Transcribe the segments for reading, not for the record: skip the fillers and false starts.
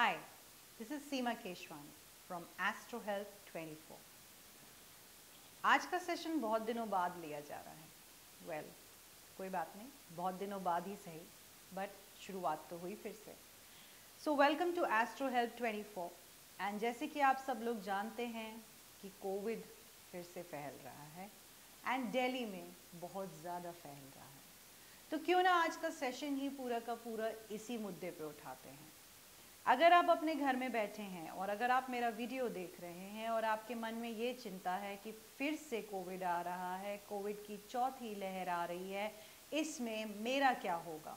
Hi, this is Seema Keshwani from Astro Health 24. आज का session बहुत दिनों बाद लिया जा रहा है। वेल, कोई बात नहीं, बहुत दिनों बाद ही सही, बट शुरुआत तो हुई फिर से। So welcome to astro health 24। And जैसे कि आप सब लोग जानते हैं कि कोविड फिर से फैल रहा है एंड दिल्ली में बहुत ज़्यादा फैल रहा है। तो क्यों ना आज का सेशन ही पूरा का पूरा इसी मुद्दे पे उठाते हैं। अगर आप अपने घर में बैठे हैं और अगर आप मेरा वीडियो देख रहे हैं और आपके मन में ये चिंता है कि फिर से कोविड आ रहा है, कोविड की चौथी लहर आ रही है, इसमें मेरा क्या होगा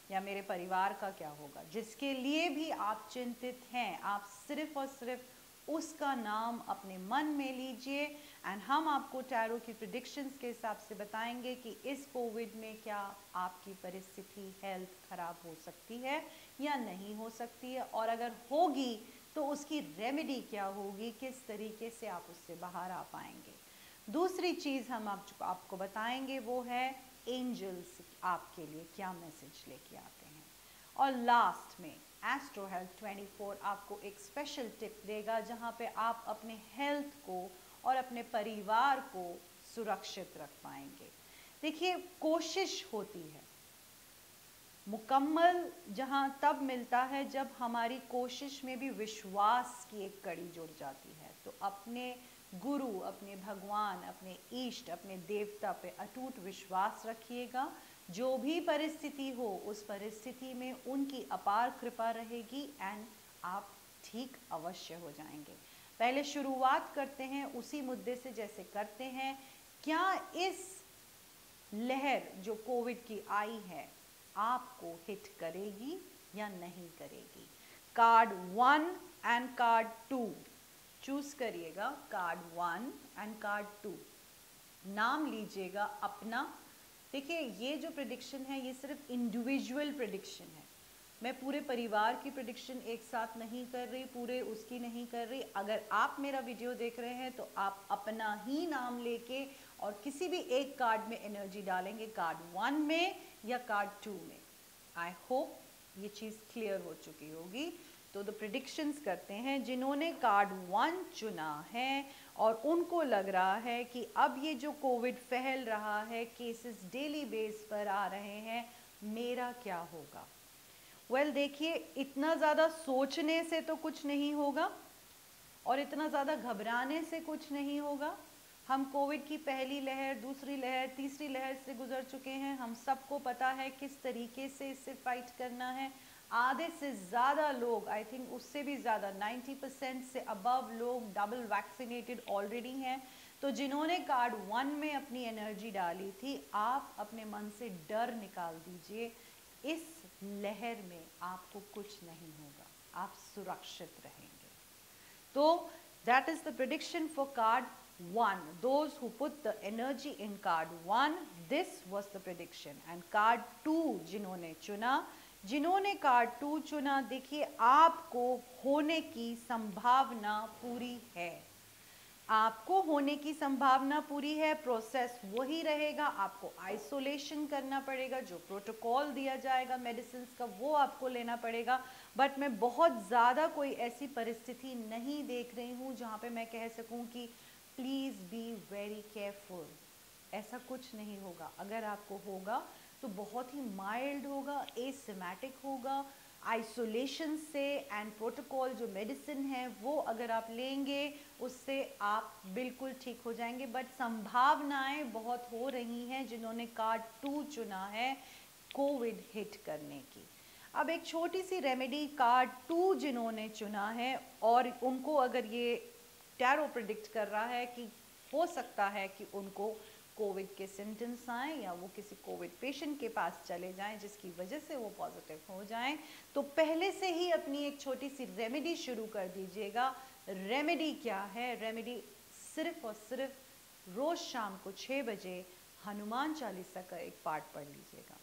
या मेरे परिवार का क्या होगा, जिसके लिए भी आप चिंतित हैं, आप सिर्फ और सिर्फ उसका नाम अपने मन में लीजिए एंड हम आपको टैरो की प्रेडिक्शंस के हिसाब से बताएंगे कि इस कोविड में क्या आपकी परिस्थिति हेल्थ खराब हो सकती है या नहीं हो सकती है, और अगर होगी तो उसकी रेमेडी क्या होगी, किस तरीके से आप उससे बाहर आ पाएंगे। दूसरी चीज़ हम आपको बताएंगे वो है एंजल्स आपके लिए क्या मैसेज लेके आते हैं। और लास्ट में एस्ट्रो हेल्थ 24 आपको एक स्पेशल टिप देगा जहां पे आप अपने हेल्थ को और अपने परिवार को सुरक्षित रख पाएंगे। देखिए, कोशिश होती है, मुकम्मल जहां तब मिलता है जब हमारी कोशिश में भी विश्वास की एक कड़ी जुड़ जाती है। तो अपने गुरु, अपने भगवान, अपने ईष्ट, अपने देवता पे अटूट विश्वास रखिएगा। जो भी परिस्थिति हो उस परिस्थिति में उनकी अपार कृपा रहेगी एंड आप ठीक अवश्य हो जाएंगे। पहले शुरुआत करते हैं उसी मुद्दे से जैसे करते हैं। क्या इस लहर जो कोविड की आई है आपको हिट करेगी या नहीं करेगी? कार्ड 1 एंड कार्ड 2 चूज करिएगा। कार्ड 1 एंड कार्ड 2 नाम लीजिएगा अपना। देखिए, ये जो प्रेडिक्शन है ये सिर्फ इंडिविजुअल प्रेडिक्शन है। मैं पूरे परिवार की प्रेडिक्शन एक साथ नहीं कर रही, पूरे उसकी नहीं कर रही। अगर आप मेरा वीडियो देख रहे हैं तो आप अपना ही नाम लेके और किसी भी एक कार्ड में एनर्जी डालेंगे, कार्ड 1 में या कार्ड 2 में। आई होप ये चीज़ क्लियर हो चुकी होगी। तो द प्रेडिक्शंस करते हैं। जिन्होंने कार्ड 1 चुना है और उनको लग रहा है कि अब ये जो कोविड फैल रहा है, केसेस डेली बेस पर आ रहे हैं, मेरा क्या होगा? वेल, देखिए, इतना ज़्यादा सोचने से तो कुछ नहीं होगा और इतना ज़्यादा घबराने से कुछ नहीं होगा। हम कोविड की पहली लहर, दूसरी लहर, तीसरी लहर से गुजर चुके हैं। हम सबको पता है किस तरीके से इससे फाइट करना है। आधे से ज़्यादा लोग, आई थिंक उससे भी ज़्यादा, 90% से अबव लोग डबल वैक्सीनेटेड ऑलरेडी हैं। तो जिन्होंने कार्ड 1 में अपनी एनर्जी डाली थी, आप अपने मन से डर निकाल दीजिए। इस लहर में आपको कुछ नहीं होगा, आप सुरक्षित रहेंगे। तो that is the prediction for card 1. Those who put the energy in card 1, this was the prediction. And card 2 जिन्होंने कार्ड 2 चुना, देखिए, आपको होने की संभावना पूरी है। आपको होने की संभावना पूरी है। प्रोसेस वही रहेगा, आपको आइसोलेशन करना पड़ेगा, जो प्रोटोकॉल दिया जाएगा मेडिसिन का वो आपको लेना पड़ेगा। बट मैं बहुत ज़्यादा कोई ऐसी परिस्थिति नहीं देख रही हूँ जहाँ पे मैं कह सकूँ कि प्लीज़ बी वेरी केयरफुल। ऐसा कुछ नहीं होगा। अगर आपको होगा तो बहुत ही माइल्ड होगा, एसिम्प्टोमेटिक होगा। आइसोलेशन से एंड प्रोटोकॉल जो मेडिसिन है वो अगर आप लेंगे उससे आप बिल्कुल ठीक हो जाएंगे। बट संभावनाएं बहुत हो रही हैं जिन्होंने कार्ड 2 चुना है कोविड हिट करने की। अब एक छोटी सी रेमेडी, कार्ड 2 जिन्होंने चुना है और उनको अगर ये टैरो प्रिडिक्ट कर रहा है कि हो सकता है कि उनको कोविड के सिम्टम्स आए या वो किसी कोविड पेशेंट के पास चले जाएं जिसकी वजह से वो पॉजिटिव हो जाएं, तो पहले से ही अपनी एक छोटी सी रेमेडी शुरू कर दीजिएगा। रेमेडी क्या है? रेमेडी सिर्फ और सिर्फ रोज शाम को 6 बजे हनुमान चालीसा का एक पाठ पढ़ लीजिएगा।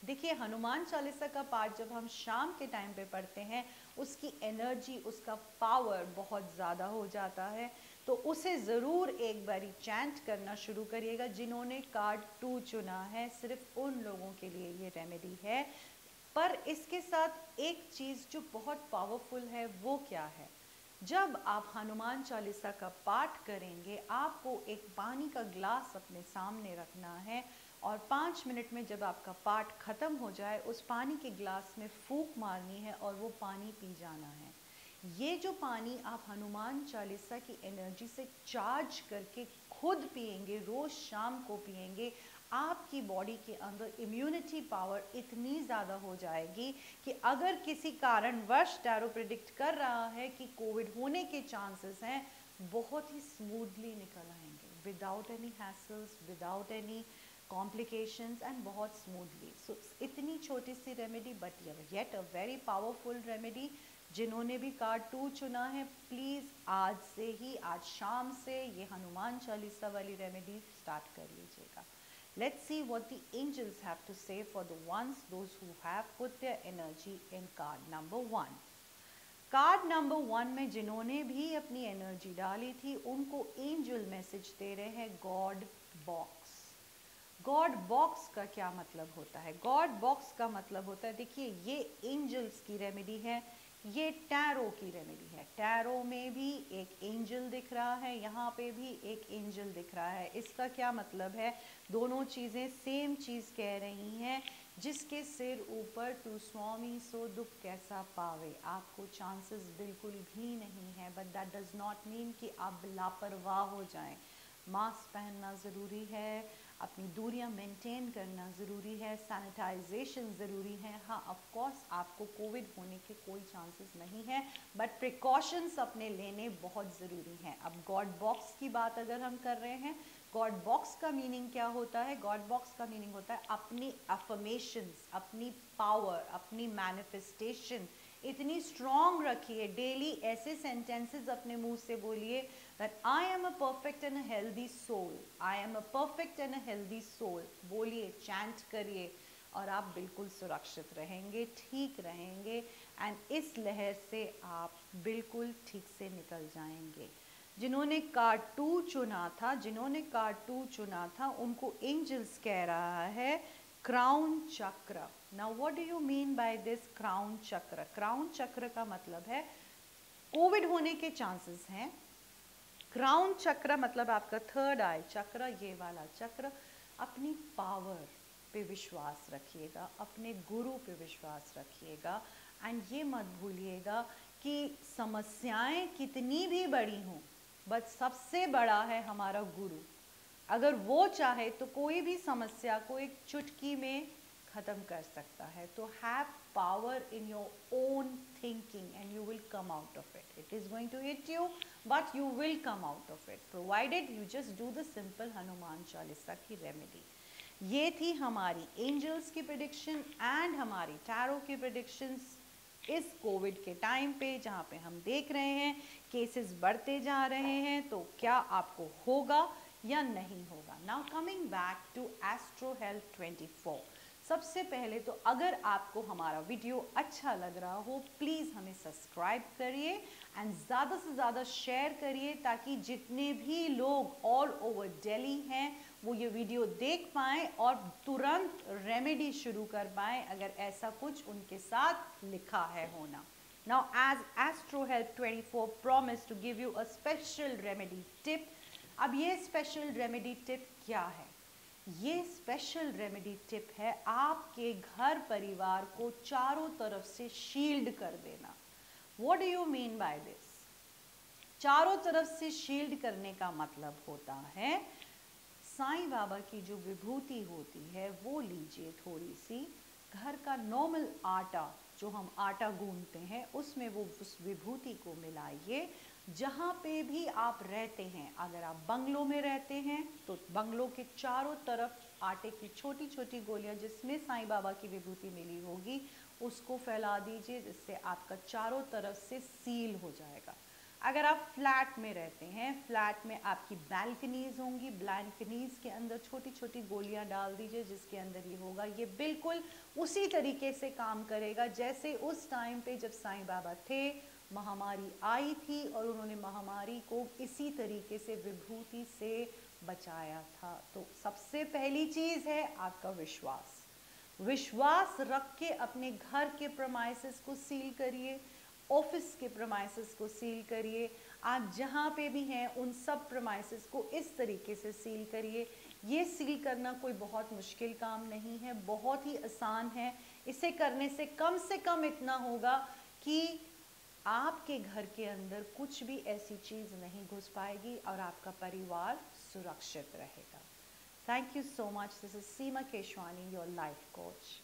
देखिए, हनुमान चालीसा का पाठ जब हम शाम के टाइम पे पढ़ते हैं उसकी एनर्जी, उसका पावर बहुत ज़्यादा हो जाता है। तो उसे ज़रूर एक बारी चैंट करना शुरू करिएगा। जिन्होंने कार्ड 2 चुना है, सिर्फ उन लोगों के लिए ये रेमेडी है। पर इसके साथ एक चीज़ जो बहुत पावरफुल है वो क्या है, जब आप हनुमान चालीसा का पाठ करेंगे आपको एक पानी का ग्लास अपने सामने रखना है और 5 मिनट में जब आपका पाठ खत्म हो जाए उस पानी के ग्लास में फूंक मारनी है और वो पानी पी जाना है। ये जो पानी आप हनुमान चालीसा की एनर्जी से चार्ज करके खुद पिएंगे, रोज शाम को पिएंगे, आपकी बॉडी के अंदर इम्यूनिटी पावर इतनी ज़्यादा हो जाएगी कि अगर किसी कारणवश टैरो प्रिडिक्ट कर रहा है कि कोविड होने के चांसेस हैं, बहुत ही स्मूथली निकल आएंगे, without any hassles, without any complications and बहुत स्मूथली। सो इतनी छोटी सी remedy but yet a very powerful remedy. जिन्होंने भी कार्ड 2 चुना है प्लीज़ आज से ही, आज शाम से ये हनुमान चालीसा वाली रेमेडी स्टार्ट कर लीजिएगा। Let's see what the angels have to say for the ones, those who have put their energy in card number 1. Card number 1 में जिन्होंने भी अपनी एनर्जी डाली थी उनको एंजल मैसेज दे रहे हैं गॉड बॉक्स। गॉड बॉक्स का क्या मतलब होता है? गॉड बॉक्स का मतलब होता है, देखिए ये एंजल्स की रेमेडी है, ये टैरो की रेमेडी है। टैरो में भी एक एंजल दिख रहा है, यहाँ पे भी एक एंजल दिख रहा है। इसका क्या मतलब है? दोनों चीज़ें सेम चीज़ कह रही हैं, जिसके सिर ऊपर तू स्वामी सो दुख कैसा पावे। आपको चांसेस बिल्कुल भी नहीं है, but that does not mean कि आप लापरवाह हो जाएं। मास्क पहनना ज़रूरी है, अपनी दूरियां मेंटेन करना ज़रूरी है, सैनिटाइजेशन ज़रूरी है। हाँ ऑफ कोर्स आपको कोविड होने के कोई चांसेस नहीं है, बट प्रिकॉशंस अपने लेने बहुत ज़रूरी हैं। अब गॉड बॉक्स की बात अगर हम कर रहे हैं, गॉड बॉक्स का मीनिंग क्या होता है? गॉड बॉक्स का मीनिंग होता है अपनी अफर्मेशंस, अपनी पावर, अपनी मैनिफेस्टेशन इतनी स्ट्रॉन्ग रखिए। डेली ऐसे सेंटेंसेस अपने मुंह से बोलिए that I am a perfect and a healthy soul, I am a perfect and a healthy soul. बोलिए, चैंट करिए और आप बिल्कुल सुरक्षित रहेंगे, ठीक रहेंगे एंड इस लहर से आप बिल्कुल ठीक से निकल जाएंगे। जिन्होंने कार्ड 2 चुना था, जिन्होंने कार्ड 2 चुना था उनको एंजल्स कह रहा है क्राउन चक्र। Now what do you mean by this crown चक्र? क्राउन चक्र का मतलब है कोविड होने के चांसेस हैं। क्राउन चक्र मतलब आपका थर्ड आई चक्र, ये वाला चक्र। अपनी पावर पे विश्वास रखिएगा, अपने गुरु पे विश्वास रखिएगा एंड ये मत भूलिएगा कि समस्याएं कितनी भी बड़ी हों, बट सबसे बड़ा है हमारा गुरु। अगर वो चाहे तो कोई भी समस्या को एक चुटकी में ख़त्म कर सकता है। तो have power in your own thinking and you will come out of it. It is going to hit you but you will come out of it, provided you just do the simple Hanuman Chalisa की remedy. ये थी हमारी angels की prediction and हमारी tarot की predictions इस Covid के time पे, जहाँ पे हम देख रहे हैं केसेस बढ़ते जा रहे हैं, तो क्या आपको होगा या नहीं होगा। Now coming back to astro health 24, सबसे पहले तो अगर आपको हमारा वीडियो अच्छा लग रहा हो प्लीज़ हमें सब्सक्राइब करिए एंड ज़्यादा से ज़्यादा शेयर करिए ताकि जितने भी लोग ऑल ओवर दिल्ली हैं वो ये वीडियो देख पाएँ और तुरंत रेमेडी शुरू कर पाएँ अगर ऐसा कुछ उनके साथ लिखा है होना। Now as Astro Health 24 promised to give you a special remedy tip, अब ये स्पेशल रेमेडी टिप क्या है? ये स्पेशल रेमेडी टिप है आपके घर परिवार को चारों तरफ से शील्ड कर देना। What do you mean by this? चारों तरफ से शील्ड करने का मतलब होता है साईं बाबा की जो विभूति होती है वो लीजिए थोड़ी सी, घर का नॉर्मल आटा जो हम आटा गूंथते हैं उसमें वो उस विभूति को मिलाइए। जहाँ पे भी आप रहते हैं, अगर आप बंगलों में रहते हैं तो बंगलों के चारों तरफ आटे की छोटी छोटी गोलियां जिसमें साईं बाबा की विभूति मिली होगी उसको फैला दीजिए, जिससे आपका चारों तरफ से सील हो जाएगा। अगर आप फ्लैट में रहते हैं, फ्लैट में आपकी बैल्कनीज होंगी, बैल्कनीज के अंदर छोटी छोटी गोलियां डाल दीजिए जिसके अंदर ये होगा। ये बिल्कुल उसी तरीके से काम करेगा जैसे उस टाइम पे जब साईं बाबा थे, महामारी आई थी और उन्होंने महामारी को इसी तरीके से विभूति से बचाया था। तो सबसे पहली चीज़ है आपका विश्वास। विश्वास रख के अपने घर के प्रमाइसेस को सील करिए, ऑफिस के प्रमाइसेस को सील करिए, आप जहाँ पे भी हैं उन सब प्रमाइसेस को इस तरीके से सील करिए। ये सील करना कोई बहुत मुश्किल काम नहीं है, बहुत ही आसान है। इसे करने से कम इतना होगा कि आपके घर के अंदर कुछ भी ऐसी चीज़ नहीं घुस पाएगी और आपका परिवार सुरक्षित रहेगा। Thank you so much. This is Seema Keshwani, your life coach.